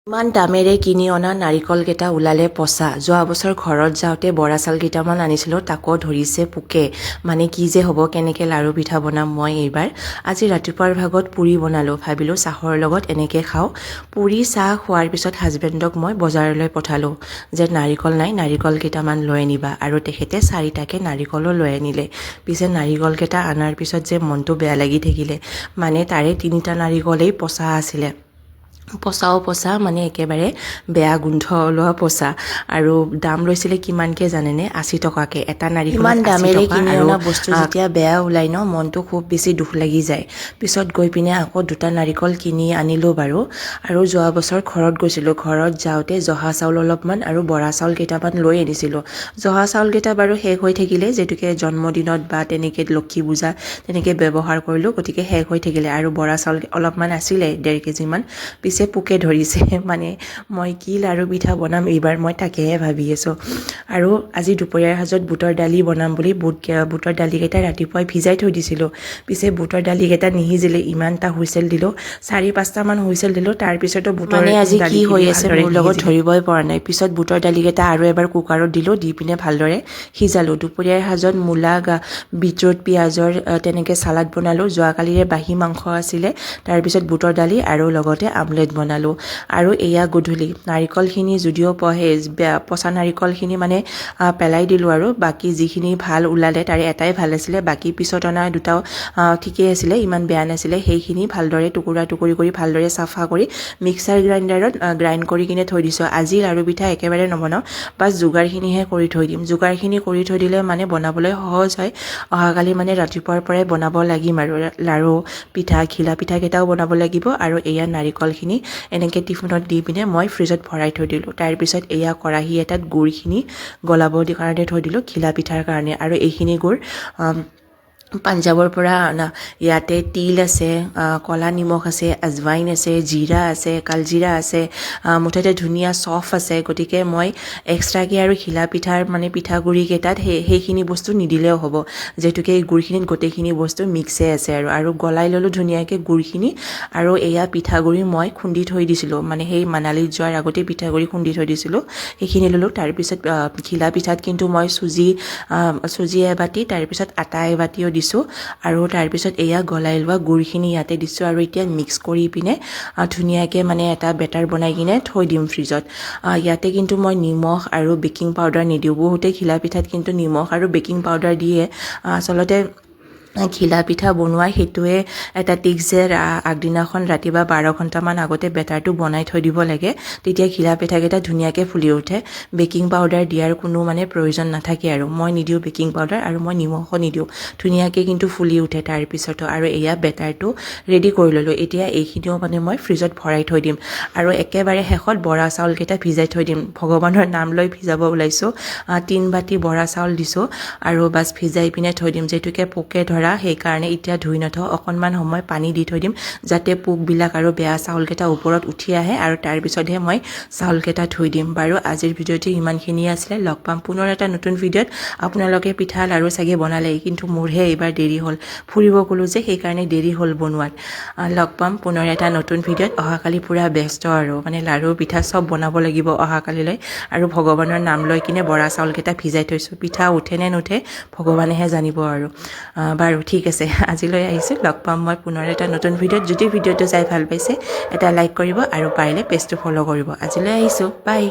ইমান দামেৰে কিনি অনা নাৰিকলকেইটা ওলালে পচা। যোৱা বছৰ ঘৰত যাওঁতে বৰা চাউল কেইটামান আনিছিলোঁ, তাকো ধৰিছে পোকে। মানে কি যে হ'ব, কেনেকৈ লাৰু পিঠা বনাম মই এইবাৰ। আজি ৰাতিপুৱাৰ ভাগত পুৰি বনালোঁ, ভাবিলোঁ চাহৰ লগত এনেকৈ খাওঁ। পুৰি চাহ খোৱাৰ পিছত হাজবেণ্ডক মই বজাৰলৈ পঠালোঁ যে নাৰিকল নাই, নাৰিকল কেইটামান লৈ আনিবা। আৰু তেখেতে 4টাকৈ নাৰিকলো লৈ আনিলে। পিছে নাৰিকলকেইটা অনাৰ পিছত যে মনটো বেয়া লাগি থাকিলে। মানে তাৰে 3টা নাৰিকলেই পচা আছিলে। পচা মানে একেবাৰে বেয়া গোন্ধ ওলোৱা পচা। আৰু দাম লৈছিলে কিমানকৈ জানেনে? 80 টকাকৈ। এটা নাৰিকল ইমান দামেৰে কিনি অনা বস্তু যেতিয়া বেয়া ওলাই ন, মনটো খুব বেছি দুখ লাগি যায়। পিছত গৈ পিনে আকৌ 2টা নাৰিকল কিনি আনিলোঁ বাৰু। আৰু যোৱা বছৰ ঘৰত গৈছিলোঁ, ঘৰত যাওঁতে জহা চাউল অলপমান আৰু বৰা চাউল কেইটামান লৈ আনিছিলোঁ। জহা চাউলকেইটা বাৰু শেষ হৈ থাকিলে, যিহেতুকে জন্মদিনত বা তেনেকৈ লক্ষী পূজা তেনেকৈ ব্যৱহাৰ কৰিলোঁ, গতিকে শেষ হৈ থাকিলে। আৰু বৰা চাউল অলপমান আছিলে 1.5 কেজিমান। পিছে পোকে ধৰিছে। মানে মই কি লাৰু পিঠা বনাম এইবাৰ, মই তাকেহে ভাবি আছোঁ। আৰু আজি দুপৰীয়াৰ সাজত বুটৰ দালি বনাম বুলি বুটৰ দালিকেইটা ৰাতিপুৱাই ভিজাই থৈ দিছিলোঁ। পিছে বুটৰ দালিকেইটা নিসিজিলে, ইমানটা হুইচেল দিলোঁ, 4-5টামান হুইচেল দিলোঁ। তাৰপিছতো বুটৰ মানে আজি কি হৈ আছে মোৰ লগত ধৰিবই পৰা নাই। পিছত বুটৰ দালিকেইটা আৰু এবাৰ কুকাৰত দিলোঁ, দি পিনে ভালদৰে সিজালোঁ। দুপৰীয়াৰ সাজত মূলা, বিটৰুট, পিঁয়াজৰ তেনেকৈ চালাড বনালোঁ। যোৱাকালিৰে বাহী মাংস আছিলে, তাৰপিছত বুটৰ দালি আৰু লগতে আমলেট বনালোঁ। আৰু এয়া গধূলি নাৰিকলখিনি যদিও পচা নাৰিকলখিনি মানে পেলাই দিলোঁ। আৰু বাকী যিখিনি ভাল ওলালে তাৰে এটাই ভাল আছিলে, বাকী পিছত অনা 2টাও ঠিকেই আছিলে, ইমান বেয়া নাছিলে। সেইখিনি ভালদৰে টুকুৰা টুকুৰি কৰি ভালদৰে চাফা কৰি মিক্সাৰ গ্ৰাইণ্ডাৰত গ্ৰাইণ্ড কৰি কিনে থৈ দিছোঁ। আজি লাৰু পিঠা একেবাৰে নবনাওঁ, বাছ যোগাৰখিনিহে কৰি থৈ দিম। যোগাৰখিনি কৰি থৈ দিলে মানে বনাবলৈ সহজ হয়। অহাকালি মানে ৰাতিপুৱাৰ পৰাই বনাব লাগিম আৰু লাৰু পিঠা, ঘিলা পিঠাকেইটাও বনাব লাগিব। আৰু এয়া নাৰিকলখিনি এনেকৈ টিফিনত দি পিনে মই ফ্ৰিজত ভৰাই থৈ দিলোঁ। তাৰপিছত এয়া কেৰাহী এটাত গুড়খিনি গলাবৰ কাৰণে থৈ দিলোঁ, ঘিলা পিঠাৰ কাৰণে। আৰু এইখিনি গুড় পাঞ্জাৱৰ পৰা অনা। ইয়াতে তিল আছে, ক'লা নিমখ আছে, আজৱাইন আছে, জিৰা আছে, কালজিৰা আছে, মুঠতে ধুনীয়া চফ আছে। গতিকে মই এক্সট্ৰাকৈ আৰু ঘিলা পিঠাৰ মানে পিঠাগুড়িকেইটাত সেইখিনি বস্তু নিদিলেও হ'ব, যিহেতুকে এই গুড়খিনিত গোটেইখিনি বস্তু মিক্সে আছে। আৰু গলাই ল'লোঁ ধুনীয়াকৈ গুড়খিনি। আৰু এয়া পিঠাগুড়ি মই খুন্দি থৈ দিছিলোঁ, মানে সেই মানালীত যোৱাৰ আগতে পিঠাগুড়ি খুন্দি থৈ দিছিলোঁ, সেইখিনি ল'লোঁ। তাৰপিছত ঘিলা পিঠাত কিন্তু মই চুজি এবাতি, তাৰপিছত আটা এবাতিও দিছোঁ। আৰু তাৰপিছত এয়া গলাই লোৱা গুড়খিনি ইয়াতে দিছোঁ। আৰু এতিয়া মিক্স কৰি পিনে ধুনীয়াকৈ মানে এটা বেটাৰ বনাই কিনে থৈ দিম ফ্ৰিজত। ইয়াতে কিন্তু মই নিমখ আৰু বেকিং পাউডাৰ নিদিওঁ। বহুতে ঘিলা পিঠাত কিন্তু নিমখ আৰু বেকিং পাউডাৰ দিয়ে। আচলতে ঘিলা পিঠা বনোৱা সেইটোৱে এটা টিক্স যে আগদিনাখন ৰাতি বা 12 ঘণ্টামান আগতে বেটাৰটো বনাই থৈ দিব লাগে, তেতিয়া ঘিলা পিঠাকেইটা ধুনীয়াকৈ ফুলি উঠে। বেকিং পাউডাৰ দিয়াৰ কোনো মানে প্ৰয়োজন নাথাকে। আৰু মই নিদিওঁ বেকিং পাউডাৰ, আৰু মই নিমখো নিদিওঁ, ধুনীয়াকৈ কিন্তু ফুলি উঠে তাৰপিছতো। আৰু এয়া বেটাৰটো ৰেডি কৰি ল'লোঁ। এতিয়া এইখিনিও মানে মই ফ্ৰিজত ভৰাই থৈ দিম। আৰু একেবাৰে শেষত বৰা চাউলকেইটা ভিজাই থৈ দিম। ভগৱানৰ নাম লৈ ভিজাব ওলাইছোঁ। 3 বাতি বৰা চাউল দিছোঁ, আৰু বাছ ভিজাই পিনে থৈ দিম। যিহেতুকে পোকে ধৰা, সেইকাৰণে এতিয়া ধুই নথওঁ, অকণমান সময় পানী দি থৈ দিম, যাতে পোকবিলাক আৰু বেয়া চাউলকেইটা ওপৰত উঠি আহে। আৰু তাৰপিছতহে মই চাউলকেইটা ধুই দিম। বাৰু আজিৰ ভিডিঅ'টি ইমানখিনিয়ে আছিলে। লগ পাম পুনৰ এটা নতুন ভিডিঅ'ত। আপোনালোকে পিঠা লাৰু চাগে বনালেই, কিন্তু মোৰহে এইবাৰ দেৰি হ'ল, ফুৰিব গ'লোঁ যে, সেইকাৰণে দেৰি হ'ল বনোৱাত। লগ পাম পুনৰ এটা নতুন ভিডিঅ'ত। অহাকালি পূৰা ব্যস্ত, আৰু মানে লাৰু পিঠা চব বনাব লাগিব অহাকালিলৈ। আৰু ভগৱানৰ নাম লৈ কিনে বৰা চাউলকেইটা ভিজাই থৈছোঁ। পিঠা উঠে নে নুঠে ভগৱানেহে জানিব। আৰু বাৰু ঠিক আছে, আজিলৈ আহিছোঁ। লগ পাম মই পুনৰ এটা নতুন ভিডিঅ'ত। যদি ভিডিঅ'টো চাই ভাল পাইছে, এটা লাইক কৰিব, আৰু পাৰিলে পেজটো ফ'ল' কৰিব। আজিলৈ আহিছোঁ, বাই।